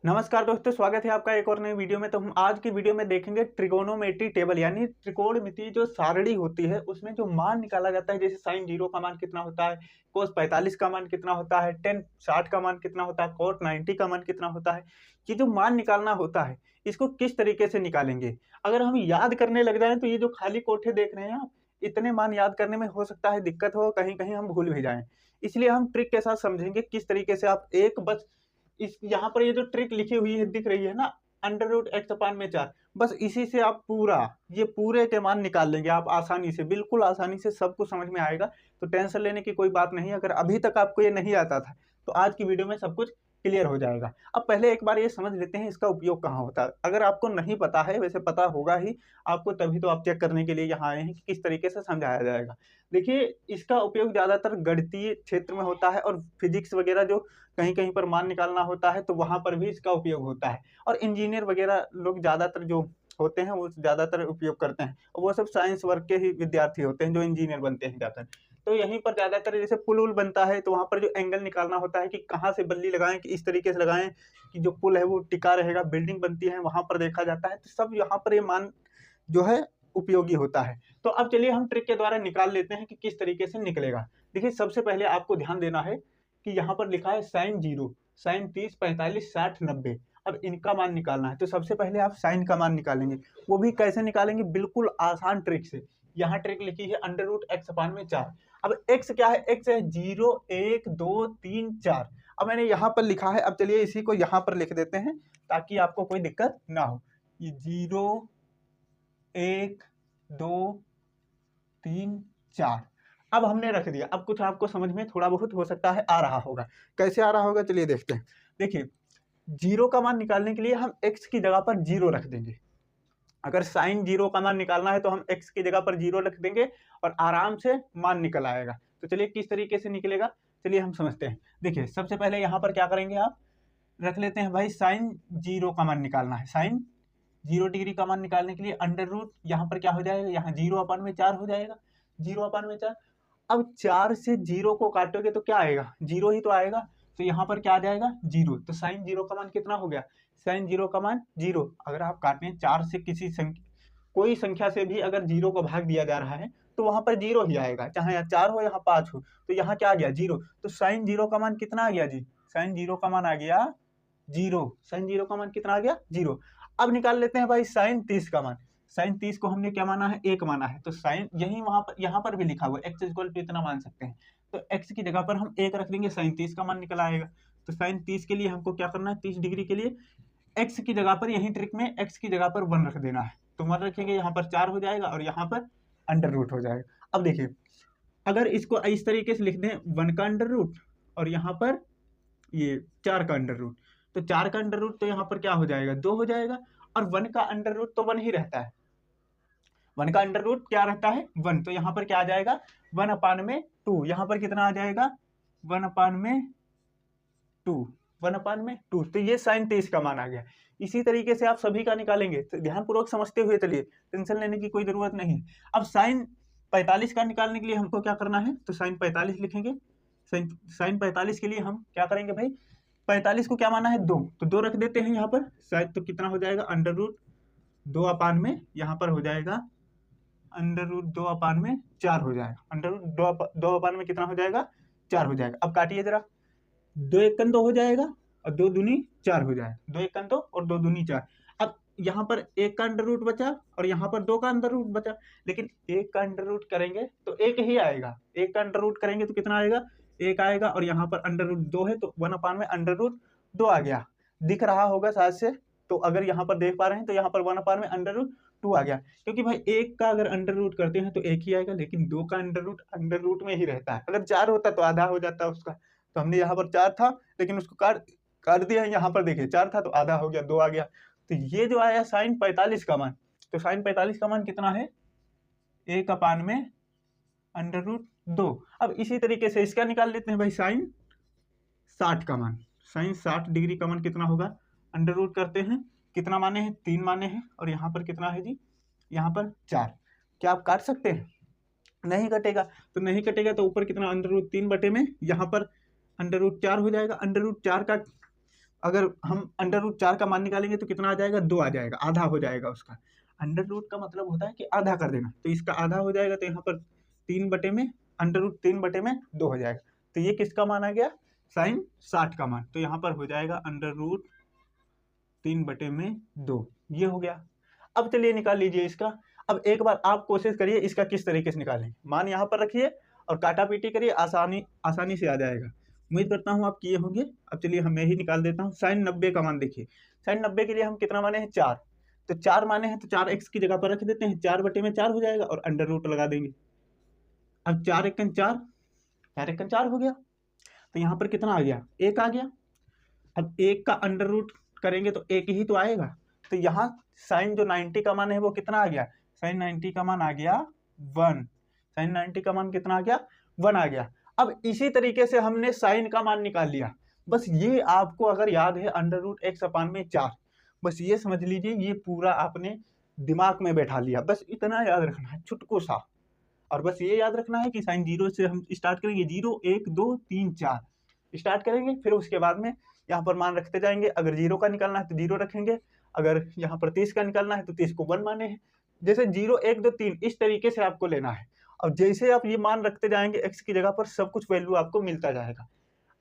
नमस्कार दोस्तों, स्वागत है आपका एक और नई वीडियो में। तो हम आज की वीडियो में देखेंगे ट्रिगोनोमेट्री टेबल, यानी त्रिकोणमिति जो सारणी होती है उसमें जो मान निकाला जाता है। जैसे साइन 0 का मान कितना होता है, कोस 45 का मान कितना होता है, टेन 60 का मान कितना होता है, कोट 90 का मान कितना होता है। ये जो मान निकालना होता है इसको किस तरीके से निकालेंगे। अगर हम याद करने लग जाए तो ये जो खाली कोठे देख रहे हैं आप, इतने मान याद करने में हो सकता है दिक्कत हो, कहीं कहीं हम भूल भी जाएं। इसलिए हम ट्रिक के साथ समझेंगे किस तरीके से आप एक बस इस यहाँ पर ये जो ट्रिक लिखी हुई है दिख रही है ना, अंडर रूट एक्स अपान में 4, बस इसी से आप ये पूरे के मान निकाल लेंगे आप आसानी से, बिल्कुल आसानी से, सब कुछ समझ में आएगा। तो टेंशन लेने की कोई बात नहीं। अगर अभी तक आपको ये नहीं आता था तो आज की वीडियो में सब कुछ क्लियर हो जाएगा। अब पहले एक बार ये समझ लेते हैं इसका उपयोग कहाँ होता है। अगर आपको नहीं पता है, वैसे पता होगा ही आपको, तभी तो आप चेक करने के लिए यहाँ आए हैं कि किस तरीके से समझाया जाएगा। देखिए, इसका उपयोग ज़्यादातर गणितीय क्षेत्र में होता है और फिजिक्स वगैरह जो कहीं कहीं पर मान निकालना होता है तो वहां पर भी इसका उपयोग होता है। और इंजीनियर वगैरह लोग ज्यादातर जो होते हैं वो ज्यादातर उपयोग करते हैं, और वो सब साइंस वर्ग के ही विद्यार्थी होते हैं जो इंजीनियर बनते हैं ज्यादातर। तो यहीं पर ज्यादातर जैसे पुल उल बनता है तो वहां पर जो एंगल निकालना होता है कि कहाँ से बल्ली लगाएं, कि इस तरीके से लगाएं कि जो पुल है वो टिका रहेगा, बिल्डिंग बनती है वहां पर देखा जाता है। तो सब यहाँ पर ये मान जो है उपयोगी होता है। तो अब चलिए हम ट्रिक के द्वारा निकाल लेते हैं कि किस तरीके से निकलेगा। देखिए, सबसे पहले आपको ध्यान देना है कि यहाँ पर लिखा है साइन 0, साइन 30, 45, 60, 90। अब इनका मान निकालना है तो सबसे पहले आप साइन का मान निकालेंगे। वो भी कैसे निकालेंगे, बिल्कुल आसान ट्रिक से। यहाँ ट्रिक लिखी है अंडर रूट एक्स अपान में 4। अब एक्स क्या है, एक्स है 0, 1, 2, 3, 4। अब मैंने यहाँ पर लिखा है, अब चलिए इसी को यहाँ पर लिख देते हैं ताकि आपको कोई दिक्कत ना हो। ये 0, 1, 2, 3, 4 अब हमने रख दिया। अब कुछ आपको समझ में थोड़ा बहुत हो सकता है आ रहा होगा। कैसे आ रहा होगा चलिए देखते हैं। देखिए, 0 का मान निकालने के लिए हम x की जगह पर 0 रख देंगे। अगर साइन 0 का मान निकालना है तो हम x की जगह पर 0 रख देंगे और आराम से मान निकल आएगा। तो चलिए किस तरीके से निकलेगा, चलिए हम समझते हैं। देखिए, सबसे पहले यहाँ पर क्या करेंगे, आप रख लेते हैं भाई साइन 0 का मान निकालना है। साइन 0 डिग्री का मान निकालने के लिए अंडर रूट यहाँ पर क्या हो जाएगा, यहाँ 0 अपान में 4 हो जाएगा। 0 अपान में 4। अब 4 से 0 को काटोगे तो क्या आएगा, 0 ही तो आएगा। तो यहाँ पर क्या आ जाएगा, 0। तो साइन 0 का मान कितना हो गया, साइन 0 का मान 0। अगर आप काटें 4 से किसी कोई संख्या से भी अगर 0 को भाग दिया जा रहा है तो वहां पर 0 ही आएगा, चाहे यहाँ 4 हो यहाँ 5 हो। तो यहाँ क्या आ गया, 0। तो साइन 0 का मान कितना आ गया जी, साइन 0 का मान आ गया 0। साइन 0 का मान कितना आ गया, 0। अब निकाल लेते हैं भाई साइन 30 का मान। साइन 30 को हमने क्या माना है, 1 माना है। तो साइन यही वहां पर यहाँ पर भी लिखा हुआ है, एक्स इक्वल टू इतना मान सकते हैं। तो एक्स की जगह पर हम 1 रख देंगे, साइन 30 का मान निकल आएगा। तो साइन 30 के लिए हमको क्या करना है, 30 डिग्री के लिए एक्स की जगह पर, यही ट्रिक में एक्स की जगह पर 1 रख देना है। तो 1 रखेंगे, यहाँ पर 4 हो जाएगा और यहाँ पर अंडर रूट हो जाएगा। अब देखिए, अगर इसको इस तरीके से लिख दें 1 का अंडर रूट और यहाँ पर ये 4 का अंडर रूट, तो 4 का अंडर रूट तो यहाँ पर क्या हो जाएगा, 2 हो जाएगा। और 1 का अंडर रूट तो 1 ही रहता है। 1 का अंडर रूट क्या रहता है, 1। तो यहाँ पर क्या आ जाएगा, 1 अपान में 2। यहाँ पर कितना आ जाएगा, 1 अपान में 2। 1 अपान में 2। तो ये साइन 23 का मान आ गया। इसी तरीके से आप सभी का निकालेंगे। तो ध्यानपूर्वक समझते हुए चलिए, टेंशन लेने की कोई जरूरत नहीं। अब साइन 45 का निकालने के लिए हमको क्या करना है, तो साइन 45 लिखेंगे। साइन 45 के लिए हम क्या करेंगे भाई, 45 को क्या माना है, 2। तो 2 रख देते हैं यहाँ पर। शायद तो कितना हो जाएगा, अंडर रूट 2 अपान में यहाँ पर हो जाएगा अंडर रूट 2 अपान में 4 हो जाएगा। अंडर रूट 2 अपान में कितना हो जाएगा, 4 हो जाएगा। अब काटिए जरा, 2 एक 2 हो जाएगा और 2 दूनी 4 हो जाएगा। 2 एक 2 और 2 दूनी 4। अब यहाँ पर 1 का अंडर रूट बचा और यहाँ पर 2 का अंडर रूट बचा। लेकिन 1 का अंडर रूट करेंगे तो 1 ही आएगा। 1 का अंडर रूट करेंगे तो कितना आएगा, 1 आएगा। और यहाँ पर अंडर रूट 2 है तो 1 अपान में अंडर रूट 2 आ गया। दिख रहा होगा शायद से, तो अगर यहाँ पर देख पा रहे हैं तो यहाँ पर 1 अपान में अंडर रूट 2 आ गया। क्योंकि भाई 1 का अगर अंडर रूट करते हैं तो 1 ही आएगा, लेकिन 2 का अंडर रूट में ही रहता है। अगर 4 होता तो आधा हो जाता उसका। तो हमने यहाँ पर 4 था लेकिन उसको काट काट दिया। यहाँ पर देखिए 4 था तो आधा हो गया, 2 आ गया। तो ये जो आया साइन 45 का मान, तो साइन 45 का मान कितना है, 1 अपान में अंडर रूट 2। अब इसी तरीके से इसका निकाल लेते हैं भाई, साइन 60 का मान। साइन 60 डिग्री का मान कितना होगा, अंडर रूट करते हैं, कितना माने हैं, 3 माने हैं। और यहाँ पर कितना है जी, यहाँ पर 4। क्या आप काट सकते हैं, नहीं कटेगा। तो नहीं कटेगा तो ऊपर कितना, अंडर रूट 3 बटे में यहाँ पर अंडर रूट 4 हो जाएगा। अंडर रूट 4 का अगर हम अंडर रूट 4 का मान निकालेंगे तो कितना आ जाएगा, 2 आ जाएगा, आधा हो जाएगा उसका। अंडर रूट का मतलब होता है कि आधा कर देना, तो इसका आधा हो जाएगा, तो यहाँ पर 3 बटे में अंडर रूट 3 बटे में 2 हो जाएगा। तो ये किसका मान आ गया, साइन 60 का मान। तो यहाँ पर हो जाएगा अंडर रूट 3 बटे में 2, ये हो गया। अब चलिए निकाल लीजिए इसका। अब एक बार आप कोशिश करिए इसका किस तरीके से निकालें। मान यहाँ पर रखिए और काटा पीटी करिए, आसानी से आ जाएगा। उम्मीद करता हूँ आप किए होंगे। अब चलिए मैं ही निकाल देता हूँ। साइन 90 का मान देखिए, साइन 90 के लिए हम कितना माने हैं, 4। तो 4 माने हैं तो 4x की जगह पर रख देते हैं, 4 बटे में 4 हो जाएगा और अंडर रूट लगा देंगे। अब 4 एकन 4, 4 एकन 4 हो गया। तो यहाँ पर कितना आ गया, 1 आ गया। अब 1 का अंडर रूट करेंगे तो 1 ही तो आएगा। तो यहाँ साइन जो 90 का मान है वो कितना आ गया, साइन 90 का मान आ गया 1। साइन 90 का मान कितना आ गया, 1 आ गया। अब इसी तरीके से हमने साइन का मान निकाल लिया। बस ये आपको अगर याद है अंडर रूट x अपान में 4, बस ये समझ लीजिए ये पूरा आपने दिमाग में बैठा लिया। बस इतना याद रखना है, छुटकू सा। और बस ये याद रखना है कि साइन 0 से हम स्टार्ट करेंगे, 0 1 2 3 4 स्टार्ट करेंगे, फिर उसके बाद में यहाँ पर मान रखते जाएंगे। अगर 0 का निकालना है तो 0 रखेंगे, अगर यहाँ पर 30 का निकालना है तो 30 को 1 माने हैं। जैसे 0 1 2 3 इस तरीके से आपको लेना है। अब जैसे आप ये मान रखते जाएंगे x की जगह पर, सब कुछ वैल्यू आपको मिलता जाएगा।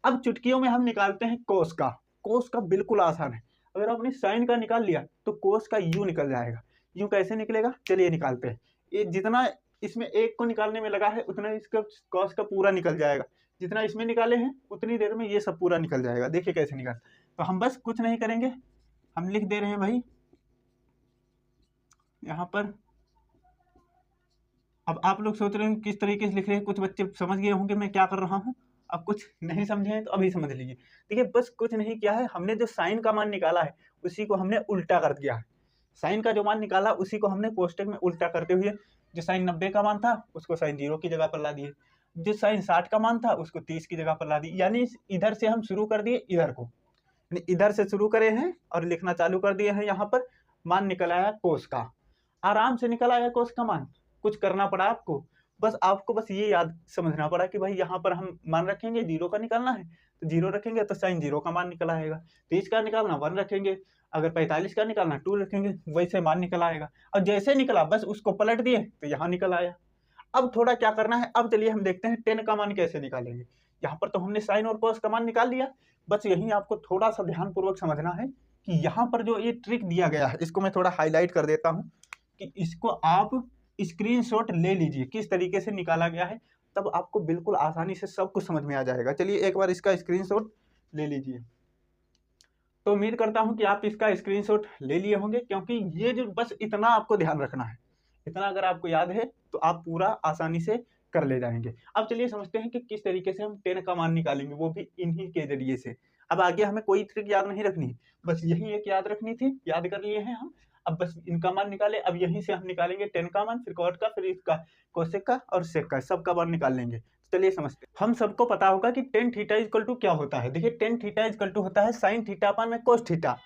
अब चुटकियों में हम निकालते हैं कोस का। कोस का बिल्कुल आसान है। अगर आपने साइन का निकाल लिया तो कोस का यू निकल जाएगा। यू कैसे निकलेगा, चलिए निकालते हैं। ये जितना इसमें एक को निकालने में लगा है उतना इसका कॉस का पूरा निकल जाएगा। जितना इसमें निकाले हैं उतनी देर में ये सब पूरा निकल जाएगा। देखिए कैसे निकाल। तो हम बस कुछ नहीं करेंगे, हम लिख दे रहे हैं भाई यहाँ पर। अब आप लोग सोच रहे हैं किस तरीके से लिख रहे हैं, कुछ बच्चे समझ गए होंगे मैं क्या कर रहा हूँ। अब कुछ नहीं समझे हैं तो अभी समझ लीजिए। देखिए बस कुछ नहीं किया है, हमने जो साइन का मान निकाला है उसी को हमने उल्टा कर दिया है। साइन का जो मान निकाला उसी को हमने कोष्टक में उल्टा करते हुए जो साइन 90 का मान था उसको साइन 0 की जगह पर ला दिए, जो साइन 60 का मान था उसको 30 की जगह पर ला दिए। यानी इधर से हम शुरू कर दिए इधर को, यानी इधर से शुरू करे हैं और लिखना चालू कर दिए हैं। यहाँ पर मान निकल आया कोस का, आराम से निकल आया कोस का मान। कुछ करना पड़ा आपको, आपको बस ये याद समझना पड़ा कि भाई यहाँ पर हम मान रखेंगे 0 का निकालना है तो 0 रखेंगे तो साइन 0 का मान निकल आएगा। 30 का निकालना 1 रखेंगे, अगर 45 का निकालना 2 रखेंगे, वैसे मान निकल आएगा। और जैसे निकला बस उसको पलट दिए तो यहाँ निकल आया। अब थोड़ा क्या करना है, अब चलिए हम देखते हैं 10 का मान कैसे निकालेंगे। यहाँ पर तो हमने साइन और कोस का मान निकाल लिया। बस यही आपको थोड़ा सा ध्यानपूर्वक समझना है कि यहाँ पर जो ये ट्रिक दिया गया है इसको मैं थोड़ा हाईलाइट कर देता हूँ कि इसको आप स्क्रीनशॉट ले लीजिए किस तरीके से निकाला गया है, तब आपको बिल्कुल आसानी से सब कुछ समझ में आ जाएगा। चलिए एक बार इसका स्क्रीनशॉट ले लीजिए। तो उम्मीद करता हूं कि आप इसका स्क्रीनशॉट ले लिए होंगे, क्योंकि ये जो बस इतना आपको ध्यान रखना है, इतना अगर आपको याद है तो आप पूरा आसानी से कर ले जाएंगे। अब चलिए समझते हैं कि किस तरीके से हम 10 का मान निकालेंगे, वो भी इन्हीं के जरिए से। अब आगे हमें कोई ट्रिक याद नहीं रखनी, बस यही एक याद रखनी थी, याद कर लिए हैं हम। अब बस इनका मान निकाले, अब यहीं से हम निकालेंगे 10 का मान, फिर कॉट का, फिर इसका कोसेक का और सेक का, सबका मान निकाल लेंगे। चलिए समझते हैं। हम सबको पता होगा कि टेन थीटा इक्वल टू क्या होता है। देखिए टेन थीटा इक्वल टू होता है साइन थीटा अपान में कोस थीटा।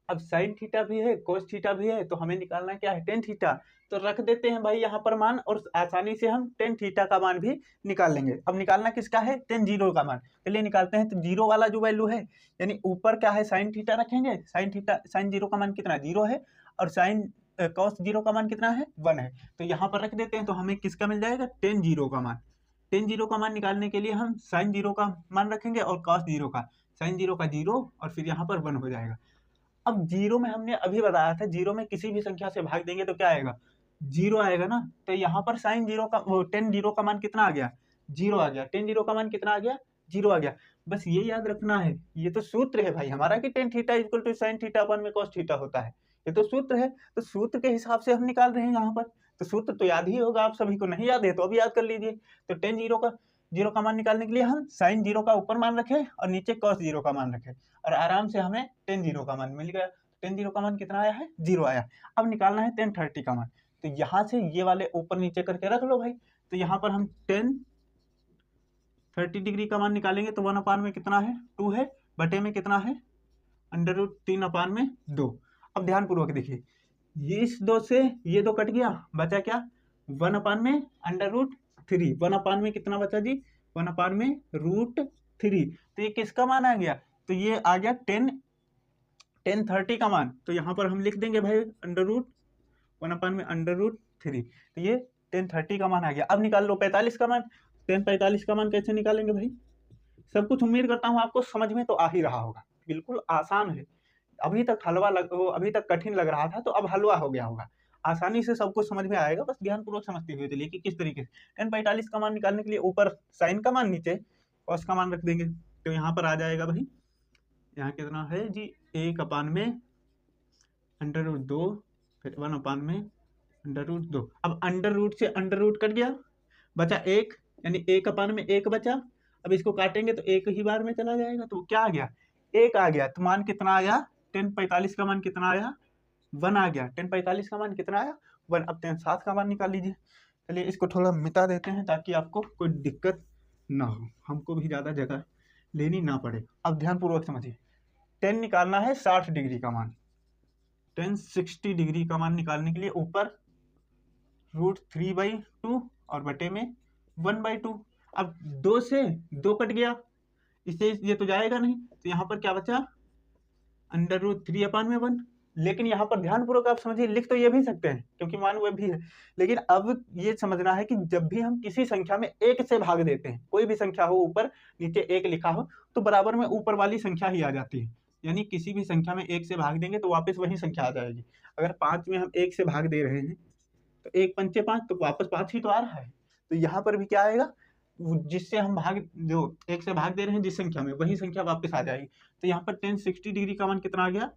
अब साइन थीटा भी है कोस थीटा भी है, तो हमें निकालना क्या है, टेन थीटा। तो रख देते हैं भाई यहाँ पर मान, और आसानी से हम टेन थीटा का मान भी निकाल लेंगे। अब निकालना किसका है, टेन 0 का मान। चलिए निकालते हैं। तो 0 वाला जो वैल्यू है, यानी ऊपर क्या है साइन थीटा रखेंगे, साइन 0 का मान कितना 0 है, और साइन कॉस 0 का मान कितना है 1 है। तो यहाँ पर रख देते हैं, तो हमें किसका मिल जाएगा, टेन 0 का मान। टेन 0 का मान निकालने के लिए हम साइन 0 का मान रखेंगे और कॉस 0 का, साइन 0 का 0 और फिर यहाँ पर 1 हो जाएगा। अब 0 में हमने अभी बताया था 0 में किसी भी संख्या से भाग देंगे तो क्या आएगा, 0 आएगा ना। तो यहाँ पर साइन 0 का टेन 0 का मान कितना आ गया, 0 आ गया। टेन 0 का मान कितना आ गया, 0 आ गया। बस ये याद रखना है, ये तो सूत्र है भाई हमारा कि tan theta equal to sine theta अपन में कॉस थीटा होता है। ये तो सूत्र है, तो सूत्र के हिसाब से हम निकाल रहे हैं यहाँ पर। तो सूत्र तो याद ही होगा, आप सभी को नहीं याद है तो अभी याद कर लीजिए। तो टेन 0 का मान निकालने के लिए हम साइन 0 का ऊपर मान रखे और नीचे कॉस 0 का मान रखे, और आराम से हमें टेन 0 का मान मिल गया। टेन 0 का मान कितना आया है, 0 आया। अब निकालना है टेन 30 का मान। तो यहाँ से ये वाले ऊपर नीचे करके रख लो भाई। तो यहाँ पर हम टेन 30 डिग्री का मान निकालेंगे तो 1 अपान में कितना है, 2 है, बटे में कितना है, अंडर रूट 3 अपान में 2। अब ध्यानपूर्वक देखिए, ये इस 2 से ये 2 कट गया, बचा क्या, 1 अपान में अंडर रूट 3। 1 अपान में कितना बचा जी, 1 अपान में रूट 3। तो ये किसका मान आ गया, तो ये आ गया टेन 1030 का मान, तो यहाँ पर हम लिख देंगे भाई √1/√3। तो ये 1030 का मान आ गया। अब निकाल लो 45 का मान। 1045 का मान कैसे निकालेंगे भाई? सब कुछ उम्मीद करता हूँ आपको समझ में तो आ ही रहा होगा, बिल्कुल आसान है। अभी तक अभी तक कठिन लग रहा था, तो अब हलवा हो गया होगा। आसानी से सब कुछ समझ में आएगा, बस ध्यानपूर्वक समझते हुए चलिए कि किस तरीके से। 1045 का मान निकालने के लिए ऊपर साइन का मान, नीचे कॉस का मान रख देंगे। तो यहाँ पर आ जाएगा भाई, यहाँ कितना है जी, 1/√2, फिर 1/√2। अब अंडर रूट से अंडर रूट कट गया, बचा 1, यानी 1/1 बचा। अब इसको काटेंगे तो 1 ही बार में चला जाएगा, तो क्या आ गया? 1 आ गया। तो मान कितना आया? 1045 का मान कितना आया? 1 आ गया। 1045 का मान कितना आया? 1। अब 1060 का मान निकाल लीजिए। चलिए इसको थोड़ा मिटा देते हैं ताकि आपको कोई दिक्कत ना हो, हमको भी ज़्यादा जगह लेनी ना पड़े। अब ध्यानपूर्वक समझिए। 10 निकालना है 60 डिग्री का मान। 1060 डिग्री का मान निकालने के लिए ऊपर √3/2 और बटे में 1/2। अब 2 से 2 कट गया, इससे ये तो जाएगा नहीं, तो यहाँ पर क्या बचा? √3/1। लेकिन यहाँ पर ध्यानपूर्वक आप समझिए, लिख तो ये भी सकते हैं क्योंकि मान वो भी है, लेकिन अब ये समझना है कि जब भी हम किसी संख्या में 1 से भाग देते हैं, कोई भी संख्या हो, ऊपर नीचे 1 लिखा हो, तो बराबर में ऊपर वाली संख्या ही आ जाती है। यानी किसी भी संख्या में 1 से भाग देंगे तो वापस वही संख्या आ जाएगी। अगर 5 में हम 1 से भाग दे रहे हैं तो 1 पंचे 5, तो वापस 5 ही तो आ रहा है। तो यहाँ पर भी क्या आएगा? जिससे हम जो 1 से भाग दे रहे हैं जिस संख्या में, वही संख्या वापस आ जाएगी। तो यहाँ पर 1060 डिग्री का मान कितना आ गया?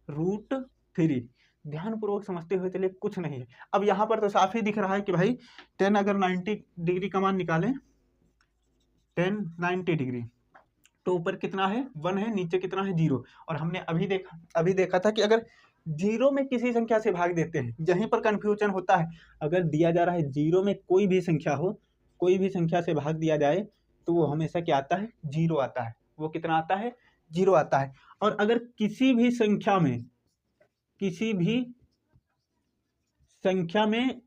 √3। ध्यानपूर्वक समझते हुए चलिए, कुछ नहीं है। अब यहाँ पर तो साफ ही दिख रहा है कि भाई 10 अगर 90 डिग्री का मान निकालें, 1090 डिग्री, तो ऊपर कितना है? 1 है, नीचे कितना है? 0। और हमने अभी देखा था कि अगर 0 में किसी संख्या से भाग देते हैं, यहीं पर कंफ्यूजन होता है। अगर दिया जा रहा है 0 में कोई भी संख्या हो, कोई भी संख्या से भाग दिया जाए, तो वो हमेशा क्या आता है? 0 आता है। वो कितना आता है? 0 आता है। और अगर किसी भी संख्या में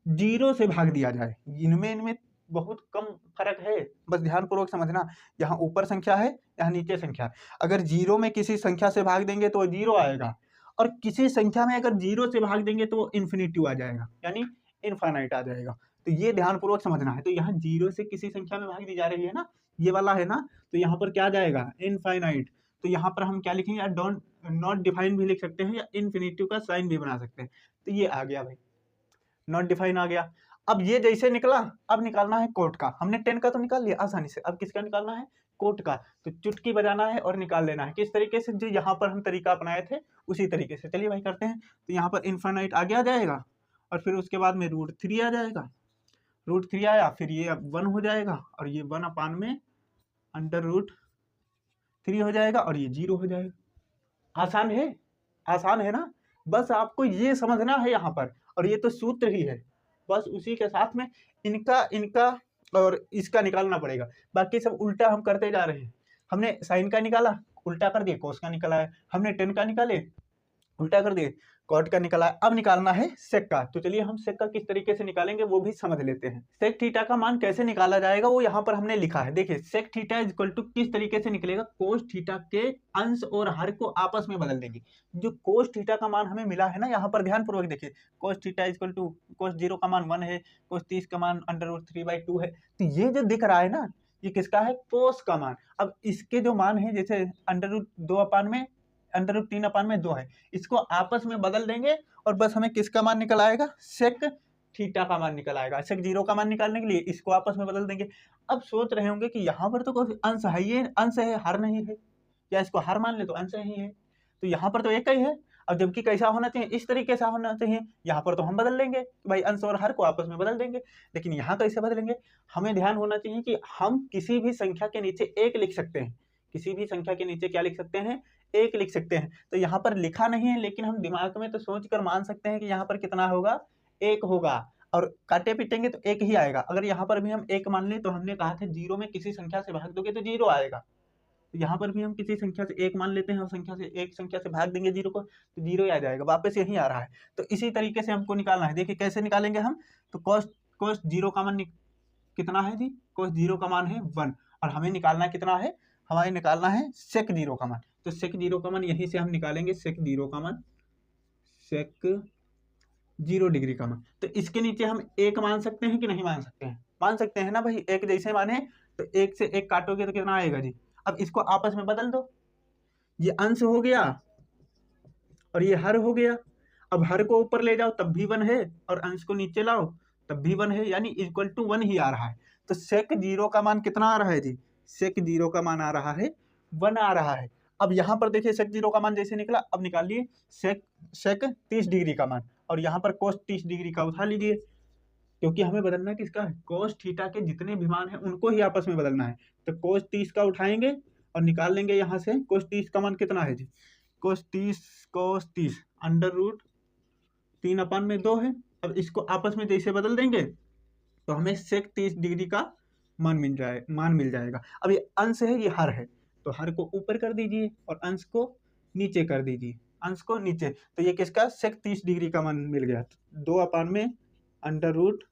0 से भाग दिया जाए, इनमें बहुत कम फर्क है, बस ध्यानपूर्वक समझना। यहाँ ऊपर संख्या है, यहाँ नीचे संख्या है। अगर 0 में किसी संख्या से भाग देंगे तो 0 आएगा, और किसी संख्या में अगर 0 से भाग देंगे तो इन्फिनिटी आ जाएगा, यानी इनफाइनाइट आ जाएगा। तो ये ध्यानपूर्वक समझना है। तो यहाँ 0 से किसी संख्या में भाग दी जा रही है ना, ये वाला है ना, तो यहाँ पर क्या आ जाएगा? इनफाइनाइट। तो यहाँ पर हम क्या लिखेंगे? डोंट नॉट डिफाइन भी लिख सकते हैं, या इन्फिनिटी का साइन भी बना सकते हैं। तो ये आ गया भाई, नॉट डिफाइन आ गया। अब ये जैसे निकला, अब निकालना है कोट का। हमने 10 का तो निकाल लिया आसानी से, अब किसका निकालना है? कोट का। तो चुटकी बजाना है और निकाल लेना है। किस तरीके से? जो यहाँ पर हम तरीका अपनाए थे उसी तरीके से। चलिए भाई करते हैं। तो यहाँ पर इनफाइनाइट आगे आ जाएगा, और फिर उसके बाद में √3 आ जाएगा। √3 आया, फिर ये 1 हो जाएगा, और ये 1/√3 हो जाएगा, और ये 0 हो जाएगा। आसान है, आसान है ना? बस आपको ये समझना है यहाँ पर, और ये तो सूत्र ही है, बस उसी के साथ में इनका और इसका निकालना पड़ेगा। बाकी सब उल्टा हम करते जा रहे हैं। हमने साइन का निकाला, उल्टा कर दिए, कोस का निकाला है। हमने 10 का निकाले, उल्टा कर दिए, कॉट का निकाला है। अब निकालना है सेक का। तो चलिए हम सेक का किस तरीके से निकालेंगे वो भी समझ लेते हैं। सेक थीटा का मान कैसे निकाला जाएगा वो यहाँ पर हमने लिखा है। देखिए sec theta is equal to किस तरीके से निकलेगा? कोस थीटा के अंश और हर को आपस में बदल देंगे। जो कोस थीटा का मान हमें मिला है ना, यहाँ पर ध्यान पूर्वक देखिए, cos theta is equal to cos 0 का मान 1 है, कोस 30 का मान √3/2 है। तो ये जो दिख रहा है ना, ये किसका है? कोस का मान। अब इसके जो मान है, जैसे √3/2 है, इसको आपस में बदल देंगे और बस हमें किसका मान निकल आएगा? सेक थीटा का मान निकल आएगा। सेक 0 का मान निकालने के लिए इसको आपस में बदल देंगे। अब सोच रहे होंगे कि यहाँ पर तो कोई अंश है, ये अंश है, हर नहीं है, या इसको हर मान ले तो अंश ही है, तो यहाँ पर तो एक ही है। अब जबकि कैसा होना चाहिए? इस तरीके से होना चाहिए। यहाँ पर तो हम बदल लेंगे, भाई अंश और हर को आपस में बदल देंगे, लेकिन यहाँ कैसे बदलेंगे? हमें ध्यान होना चाहिए कि हम किसी भी संख्या के नीचे 1 लिख सकते हैं। किसी भी संख्या के नीचे क्या लिख सकते हैं? 1 लिख सकते हैं। तो यहाँ पर लिखा नहीं है, लेकिन हम दिमाग में तो सोच कर मान सकते हैं कि यहाँ पर कितना होगा? 1 होगा, और काटे पीटेंगे तो 1 ही आएगा। अगर यहाँ पर भी हम 1 मान लें, तो हमने कहा था 0 में किसी संख्या से भाग दोगे तो 0 आएगा। तो यहाँ पर भी हम किसी संख्या से 1 मान लेते हैं, और एक संख्या से भाग देंगे 0 को, तो 0 ही आ जाएगा, वापस यही आ रहा है। तो इसी तरीके से हमको निकालना है। देखिए कैसे निकालेंगे हम? तो कोस 0 का मान कितना है जी? कोस 0 का मान है 1, और हमें निकालना कितना है? हमें निकालना है सेक 0 का मान। तो सेक जीरो का मान यहीं से हम निकालेंगे, सेक जीरो का मान, सेक 0 डिग्री का मान। तो इसके नीचे हम एक मान सकते हैं कि नहीं मान सकते हैं? मान सकते हैं ना भाई, एक जैसे माने तो एक से एक काटोगे तो कितना आएगा जी। अब इसको आपस में बदल दो, ये अंश हो गया और ये हर हो गया। अब हर को ऊपर ले जाओ तब भी 1 है, और अंश को नीचे लाओ तब भी 1 है, यानी इक्वल टू 1 ही आ रहा है। तो सेक जीरो का मान कितना आ रहा है जी? सेक जीरो का मान आ रहा है 1 आ रहा है। अब यहाँ पर देखिए सेक जीरो का मान जैसे निकला, अब निकालिए सेक 30 डिग्री का मान, और यहाँ पर कोस 30 डिग्री का उठा लीजिए, क्योंकि हमें बदलना किसका है? कोस थीटा के जितने भी मान है उनको ही आपस में बदलना है। तो कोस 30 का उठाएंगे और निकाल लेंगे यहाँ से। कोस 30 का मान कितना है जी? कोस 30 अंडर रूट 3/2 है। अब इसको आपस में जैसे बदल देंगे तो हमें सेक 30 डिग्री का मान मिल जाएगा। अब ये अंश है, ये हर है, तो हर को ऊपर कर दीजिए और अंश को नीचे कर दीजिए, अंश को नीचे। तो ये किसका? सेक 30 डिग्री का मान मिल गया, 2/में अंडर रूट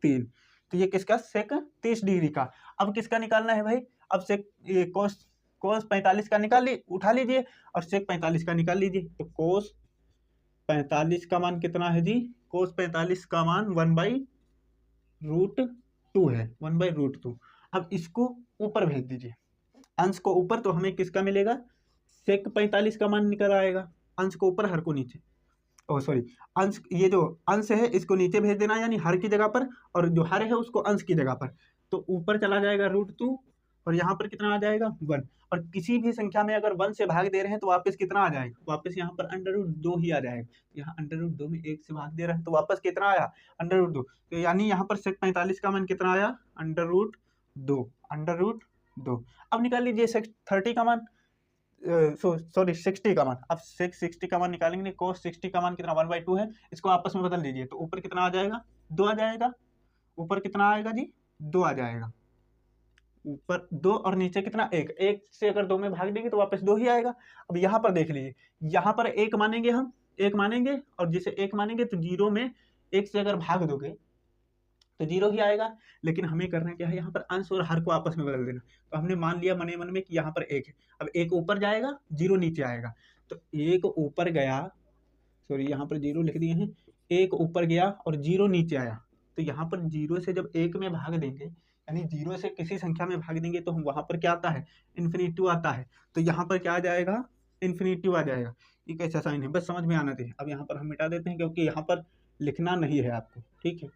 3। तो ये किसका? सेक 30 डिग्री का। अब किसका निकालना है भाई? अब सेक ये कोस 45 का उठा लीजिए और सेक 45 का निकाल लीजिए। तो कोस 45 का मान कितना है जी? कोस 45 का मान 1/√2 है, 1/√2। अब इसको ऊपर भेज दीजिए, अंश को ऊपर, तो हमें किसका मिलेगा? सेक 45 का मान निकल आएगा। अंश को ऊपर, हर को नीचे, सॉरी, अंश, ये जो अंश है इसको नीचे भेज देना, यानी हर की जगह पर, और जो हर है उसको अंश की जगह पर। तो ऊपर चला जाएगा √2 और यहाँ पर कितना आ जाएगा? 1। और किसी भी संख्या में अगर 1 से भाग दे रहे हैं तो वापस कितना आ जाएगा? वापस यहाँ पर अंडर रूट 2 ही आ जाएगा। यहाँ अंडर रूट 2 में 1 से भाग दे रहे हैं तो वापस कितना आया? Under root 2। तो यानी यहाँ पर सेक 45 का मान कितना आया? Under root 2। अब निकाल लीजिए सेक 30 का मान, सॉरी 60 का मान। अब सेक 60 का मान निकालेंगे, कोस 60 का मान कितना? 1/2 है। इसको आपस में बदल दीजिए तो ऊपर कितना आ जाएगा? 2 आ जाएगा। ऊपर कितना आएगा जी? 2 आ जाएगा। ऊपर 2 और नीचे कितना? 1। 1 से अगर 2 में भाग देंगे तो वापस 2 ही आएगा। अब यहाँ पर देख लीजिए, यहाँ पर 1 मानेंगे, हम 1 मानेंगे, और जैसे 1 मानेंगे तो 0 में 1 से अगर भाग दोगे तो 0 ही आएगा। लेकिन हमें करना क्या है? यहाँ पर अंश और हर को आपस में बदल देना। तो हमने मान लिया मने मन में कि यहाँ पर 1 है। अब 1 ऊपर जाएगा, 0 नीचे आएगा। तो 1 ऊपर गया, सॉरी यहाँ पर 0 लिख दिए हैं, 1 ऊपर गया और 0 नीचे आया। तो यहाँ पर 0 से जब 1 में भाग देंगे, यानी 0 से किसी संख्या में भाग देंगे तो हम वहाँ पर क्या आता है? इन्फिनिटी आता है। तो यहाँ पर क्या आ जाएगा? इन्फिनिटी आ जाएगा। ये कैसा साइन है? बस समझ में आना चाहिए। अब यहाँ पर हम मिटा देते हैं क्योंकि यहाँ पर लिखना नहीं है आपको, ठीक है,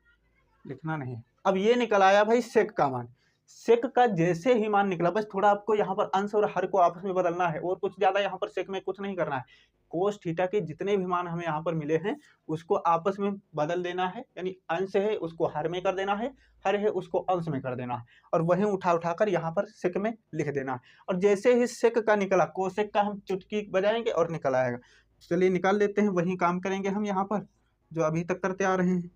लिखना नहीं है। अब ये निकल आया भाई सेक का मान। सेक का जैसे ही मान निकला, बस थोड़ा आपको यहाँ पर अंश और हर को आपस में बदलना है, और कुछ ज्यादा यहाँ पर सेक में कुछ नहीं करना है। कोस थीटा के जितने भी मान हमें यहाँ पर मिले हैं उसको आपस में बदल देना है, यानी अंश है उसको हर में कर देना है, हर है उसको अंश में कर देना है, और वही उठाकर यहाँ पर सेक में लिख देना है। और जैसे ही सेक का निकला, कोसेक का हम चुटकी बजाएंगे और निकल आएगा। चलिए निकाल लेते हैं, वही काम करेंगे हम यहाँ पर जो अभी तक करते आ रहे हैं।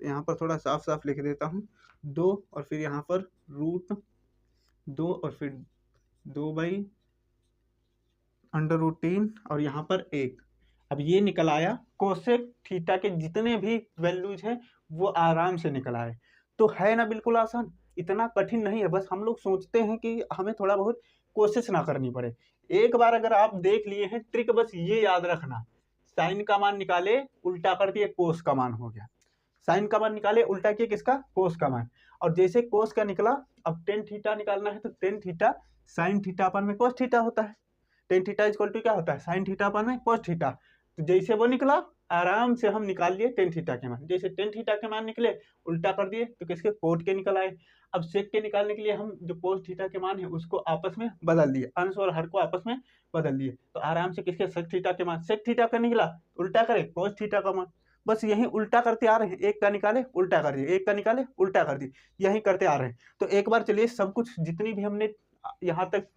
तो यहाँ पर थोड़ा साफ साफ लिख देता हूँ, 2 और फिर यहाँ पर √2 और फिर 2/√3 और यहाँ पर 1। अब ये निकल आया कोसेक थीटा के जितने भी वैल्यूज हैं वो आराम से निकल आए। तो है ना बिल्कुल आसान, इतना कठिन नहीं है। बस हम लोग सोचते हैं कि हमें थोड़ा बहुत कोशिश ना करनी पड़े। एक बार अगर आप देख लिए हैं ट्रिक, बस ये याद रखना, साइन का मान निकाले उल्टा कर दिए, कोस का मान हो गया। साइन का मान निकाले उल्टा किए किसका? कोस का मान। और जैसे कोस का निकला, अब टेन थीटा निकालना है तो टेन थीटा साइन थीटा अपन में कोस थीटा होता है। टेन थीटा इक्वल टू क्या होता है? साइन थीटा अपन में कोस थीटा। तो जैसे वो निकला आराम से हम निकाल लिए टेन थीटा के मान। जैसे टेन थीटा के मान निकले उल्टा कर दिए तो किसके? कोट के निकल आए। अब सेक के निकालने के लिए हम जो कोस थीटा के मान है उसको आपस में बदल दिए, अंश और हर को आपस में बदल दिए, तो आराम से किसके? सेक थीटा के मान। सेक थीटा का निकला उल्टा करे कोस थीटा का मान। बस यही उल्टा करते आ रहे हैं, एक का निकाले उल्टा कर दिए, एक का निकाले उल्टा कर दिए, यही करते आ रहे हैं। तो एक बार चलिए सब कुछ जितनी भी हमने यहाँ तक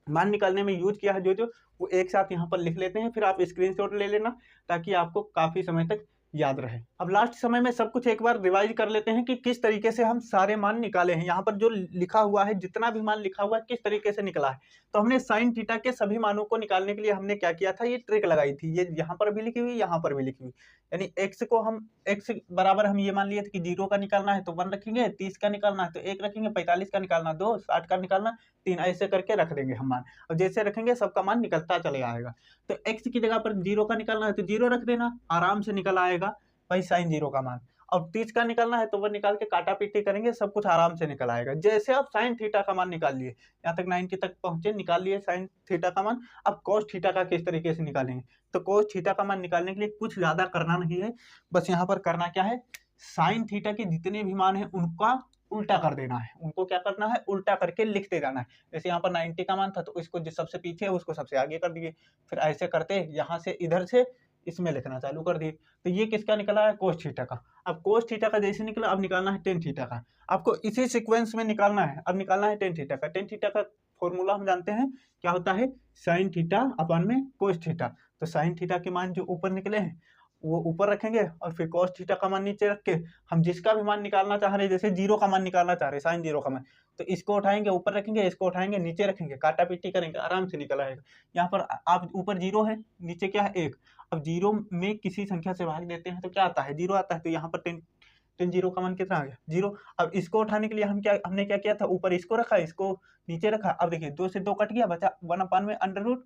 मान निकालने में यूज किया है जो वो एक साथ यहाँ पर लिख लेते हैं, फिर आप स्क्रीनशॉट ले लेना ताकि आपको काफी समय तक याद रहे। अब लास्ट समय में सब कुछ एक बार रिवाइज कर लेते हैं कि किस तरीके से हम सारे मान निकाले हैं। यहाँ पर जो लिखा हुआ है, जितना भी मान लिखा हुआ है, किस तरीके से निकला है। तो हमने साइन थीटा के सभी मानों को निकालने के लिए हमने क्या किया था, ये ट्रिक लगाई थी। ये यहाँ पर भी लिखी हुई, यहाँ पर भी लिखी हुई। यानी एक्स को हम एक्स बराबर हम ये मान लिए थे कि 0 का निकालना है तो 1 रखेंगे, 30 का निकालना है तो 1 रखेंगे, 45 का निकालना 2, 60 का निकालना 3, ऐसे करके रख देंगे हम मान। और जैसे रखेंगे सबका मान निकलता चले आएगा। तो एक्स की जगह पर 0 का निकालना है तो 0 रख देना, आराम से निकल आएगा भाई साइन 0 का मान। और 30 का निकालना है तो वो निकाल के काटा पीटी करेंगे, सब कुछ आराम से निकल आएगा। जैसे आप साइन थीटा का मान निकाल लिए, यहाँ तक 90 तक पहुंचे, निकाल लिए साइन थीटा का मान। अब कॉस थीटा का किस तरीके से निकालेंगे, तो कॉस थीटा का मान निकालने के लिए कुछ ज्यादा करना नहीं है। बस यहाँ पर करना क्या है, साइन थीटा के जितने भी मान है उनका उल्टा कर देना है। उनको क्या करना है, उल्टा करके लिखते जाना है। जैसे यहाँ पर 90 का मान था तो इसको जो सबसे पीछे है उसको सबसे आगे कर दिए, फिर ऐसे करते यहाँ से इधर से इसमें लिखना चालू कर दिए। तो ये किसका निकला है, कोस थीटा का। अब कोस थीटा का जैसे निकला, अब निकालना है टेन थीटा का। आपको इसी सीक्वेंस में निकालना है। अब निकालना है टेन थीटा का। टेन थीटा का फॉर्मूला हम जानते हैं क्या होता है, साइन थीटा अपन में कोस थीटा। तो साइन थीटा के मान जो ऊपर निकले हैं वो ऊपर रखेंगे और फिर कॉस थीटा का मान नीचे रख के हम जिसका भी मान निकालना चाह रहे हैं, जैसे 0 का मान निकालना चाह रहे हैं, साइन 0 का मान, तो इसको उठाएंगे ऊपर रखेंगे, इसको उठाएंगे नीचे रखेंगे, काटा पीटी करेंगे, आराम से निकल आएगा। यहाँ पर आप ऊपर 0 है, नीचे क्या है 1। अब 0 में किसी संख्या से भाग देते हैं तो क्या आता है, 0 आता है। तो यहाँ पर 10 0 का मान कितना आ गया, 0। अब इसको उठाने के लिए हमने क्या किया था, ऊपर इसको रखा, इसको नीचे रखा। अब देखिए 2 से 2 कट गया, बचा 1 में अंडर रूट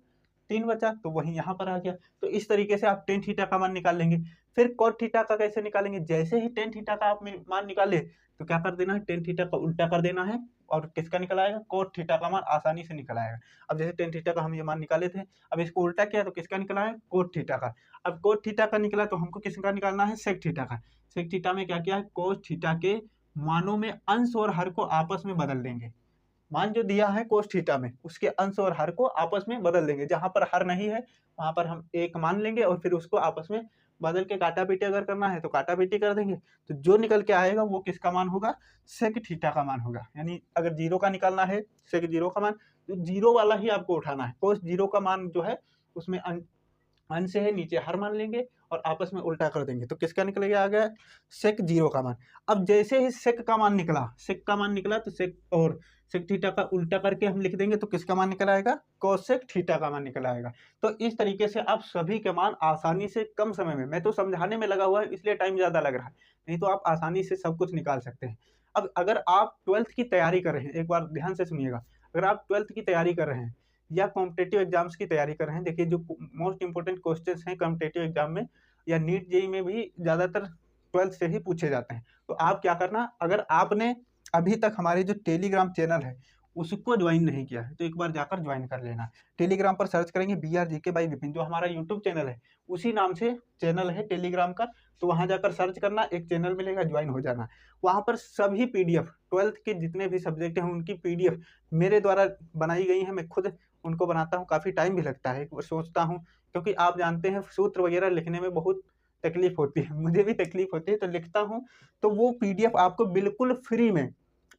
3 बचा, तो वही यहाँ पर आ गया। तो इस तरीके से आप टेन थीटा का मान निकाल लेंगे। फिर कॉट थीटा का कैसे निकालेंगे, जैसे ही टेन थीटा का आप मान निकाले तो क्या कर देना है, टेन थीटा का उल्टा कर देना है और किसका निकल आएगा, कोट थीटा का मान आसानी से निकल आएगा। अब जैसे टेन थीटा का हम ये मान निकाले थे, अब इसको उल्टा किया तो किसका निकला है, कोट थीटा का। अब कोट थीटा का निकला तो हमको किसका निकालना है, सेक थीटा का। सेक थीटा में क्या किया है, कोस थीटा के मानों में अंश और हर को आपस में बदल देंगे। मान जो दिया है कोस थीटा में उसके अंश और हर को आपस में बदल देंगे। जहां पर हर नहीं है वहां पर हम एक मान लेंगे और फिर उसको आपस में बदल के काटा पीटी अगर करना है तो काटा पीटी कर देंगे। तो जो निकल के आएगा वो किसका मान होगा, सेक थीटा का मान होगा। यानी अगर 0 का निकालना है, सेक 0 का मान, तो 0 वाला ही आपको उठाना है। कोस 0 का मान जो है उसमें अंश है, नीचे हर मान लेंगे और आपस में उल्टा कर देंगे। तो किसका निकलेगा, आ गया सेक 0 का मान। अब जैसे ही सेक का मान निकला, सेक का मान निकला तो सेक और सेक थीटा का उल्टा करके हम लिख देंगे तो किसका मान निकल आएगा, कोसेक थीटा का मान निकल आएगा। तो इस तरीके से आप सभी के मान आसानी से कम समय में, मैं तो समझाने में लगा हुआ है इसलिए टाइम ज़्यादा लग रहा है, नहीं तो आप आसानी से सब कुछ निकाल सकते हैं। अब अगर आप 12th की तैयारी कर रहे हैं, एक बार ध्यान से सुनिएगा, अगर आप 12th की तैयारी कर रहे हैं या कॉम्पिटेटिव एग्जाम्स की तैयारी कर रहे हैं, देखिए जो मोस्ट इंपोर्टेंट क्वेश्चंस हैं कॉम्पिटेटिव एग्जाम में या नीट जेई में भी ज़्यादातर 12th से ही पूछे जाते हैं। तो आप क्या करना, अगर आपने अभी तक हमारे जो टेलीग्राम चैनल है उसको ज्वाइन नहीं किया है तो एक बार जाकर ज्वाइन कर लेना। टेलीग्राम पर सर्च करेंगे BRGK बाई विपिन, जो हमारा यूट्यूब चैनल है उसी नाम से चैनल है टेलीग्राम का। तो वहाँ जाकर सर्च करना, एक चैनल मिलेगा, ज्वाइन हो जाना। वहाँ पर सभी PDF 12th के जितने भी सब्जेक्ट हैं उनकी PDF मेरे द्वारा बनाई गई हैं। मैं खुद उनको बनाता हूँ, काफ़ी टाइम भी लगता है, सोचता हूँ, क्योंकि आप जानते हैं सूत्र वगैरह लिखने में बहुत तकलीफ होती है, मुझे भी तकलीफ होती है, तो लिखता हूँ। तो वो PDF आपको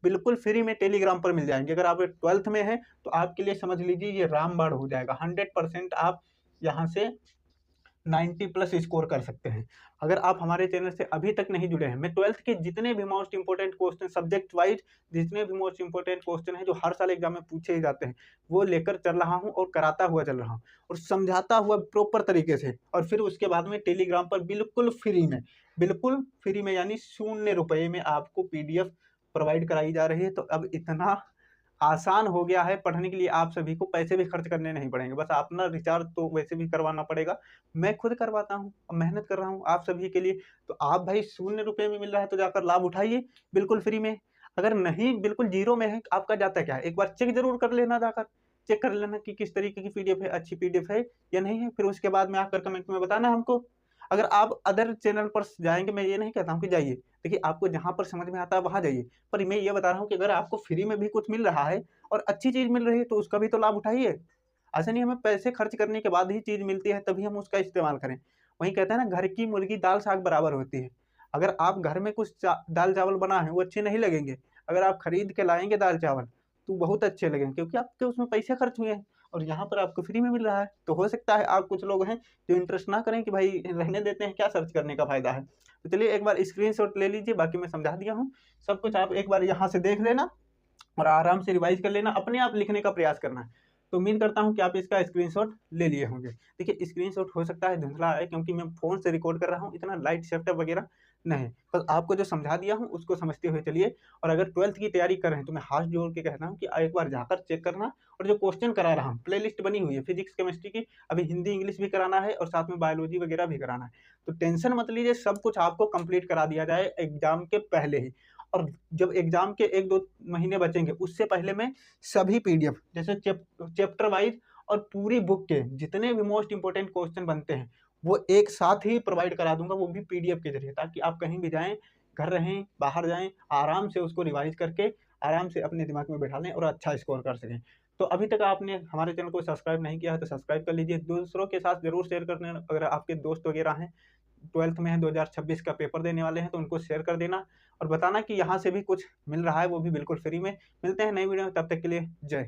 बिल्कुल फ्री में टेलीग्राम पर मिल जाएंगे। अगर आप 12th में हैं तो आपके लिए समझ लीजिए ये रामबाण हो जाएगा। 100% आप यहाँ से 90+ स्कोर कर सकते हैं। अगर आप हमारे चैनल से अभी तक नहीं जुड़े हैं, मैं 12th के जितने भी most important question subject wise, जितने भी मोस्ट इंपोर्टेंट क्वेश्चन हैं जो हर साल एग्जाम में पूछे ही जाते हैं, वो लेकर चल रहा हूं और कराता हुआ चल रहा हूं और समझाता हुआ प्रॉपर तरीके से। और फिर उसके बाद में टेलीग्राम पर बिल्कुल फ्री में यानी 0 रुपये में आपको PDF प्रोवाइड कराई जा रही है। तो अब इतना आसान हो गया है पढ़ने के लिए, आप सभी को पैसे भी खर्च करने नहीं पड़ेंगे, बस अपना रिचार्ज तो वैसे भी करवाना पड़ेगा, मैं खुद करवाता हूँ, मेहनत कर रहा हूँ आप सभी के लिए। तो आप भाई 0 रुपये में मिल रहा है तो जाकर लाभ उठाइए बिल्कुल फ्री में। अगर नहीं बिल्कुल 0 में है, आपका जाता क्या है, एक बार चेक जरूर कर लेना, जाकर चेक कर लेना कि किस तरीके की PDF है, अच्छी PDF है या नहीं है। फिर उसके बाद में आकर कमेंट में बताना हमको। अगर आप अदर चैनल पर जाएंगे, मैं ये नहीं कहता हूँ कि जाइए, देखिए आपको जहाँ पर समझ में आता है वहाँ जाइए, पर मैं ये बता रहा हूँ कि अगर आपको फ्री में भी कुछ मिल रहा है और अच्छी चीज़ मिल रही है तो उसका भी तो लाभ उठाइए। ऐसा नहीं हमें पैसे खर्च करने के बाद ही चीज़ मिलती है तभी हम उसका इस्तेमाल करें। वहीं कहते हैं ना, घर की मुर्गी दाल साग बराबर होती है। अगर आप घर में कुछ दाल चावल बना है वो अच्छे नहीं लगेंगे, अगर आप खरीद के लाएंगे दाल चावल तो बहुत अच्छे लगेंगे, क्योंकि आपके उसमें पैसे खर्च हुए हैं। और यहाँ पर आपको फ्री में मिल रहा है। तो हो सकता है आप कुछ लोग हैं जो इंटरेस्ट ना करें कि भाई रहने देते हैं, क्या सर्च करने का फ़ायदा है। तो चलिए एक बार स्क्रीनशॉट ले लीजिए, बाकी मैं समझा दिया हूँ। सब कुछ आप एक बार यहाँ से देख लेना और आराम से रिवाइज कर लेना, अपने आप लिखने का प्रयास करना है। तो उम्मीद करता हूँ कि आप इसका स्क्रीनशॉट ले लिए होंगे। देखिए स्क्रीनशॉट हो सकता है धुंधला है क्योंकि मैं फ़ोन से रिकॉर्ड कर रहा हूँ, इतना लाइट सेटअप वगैरह नहीं। बस आपको जो समझा दिया हूँ उसको समझते हुए चलिए। और अगर 12th की तैयारी कर रहे हैं तो मैं हाथ जोड़ के कहता हूँ कि एक बार जाकर चेक करना। और जो क्वेश्चन करा रहा हूँ, प्लेलिस्ट बनी हुई है फिजिक्स केमिस्ट्री की, अभी हिंदी इंग्लिश भी कराना है और साथ में बायोलॉजी वगैरह भी कराना है। तो टेंशन मत लीजिए, सब कुछ आपको कंप्लीट करा दिया जाए एग्जाम के पहले ही। और जब एग्जाम के 1-2 महीने बचेंगे उससे पहले मैं सभी पीडीएफ जैसे चैप्टर वाइज और पूरी बुक के जितने भी मोस्ट इंपोर्टेंट क्वेश्चन बनते हैं वो एक साथ ही प्रोवाइड करा दूंगा, वो भी पीडीएफ के जरिए, ताकि आप कहीं भी जाएं, घर रहें बाहर जाएं, आराम से उसको रिवाइज करके आराम से अपने दिमाग में बैठा लें और अच्छा स्कोर कर सकें। तो अभी तक आपने हमारे चैनल को सब्सक्राइब नहीं किया है तो सब्सक्राइब कर लीजिए, दूसरों के साथ जरूर शेयर करने। अगर आपके दोस्त वगैरह हैं 12th में है, 2026 का पेपर देने वाले हैं, तो उनको शेयर कर देना और बताना कि यहाँ से भी कुछ मिल रहा है, वो भी बिल्कुल फ्री में। मिलते हैं नई वीडियो में, तब तक के लिए जय।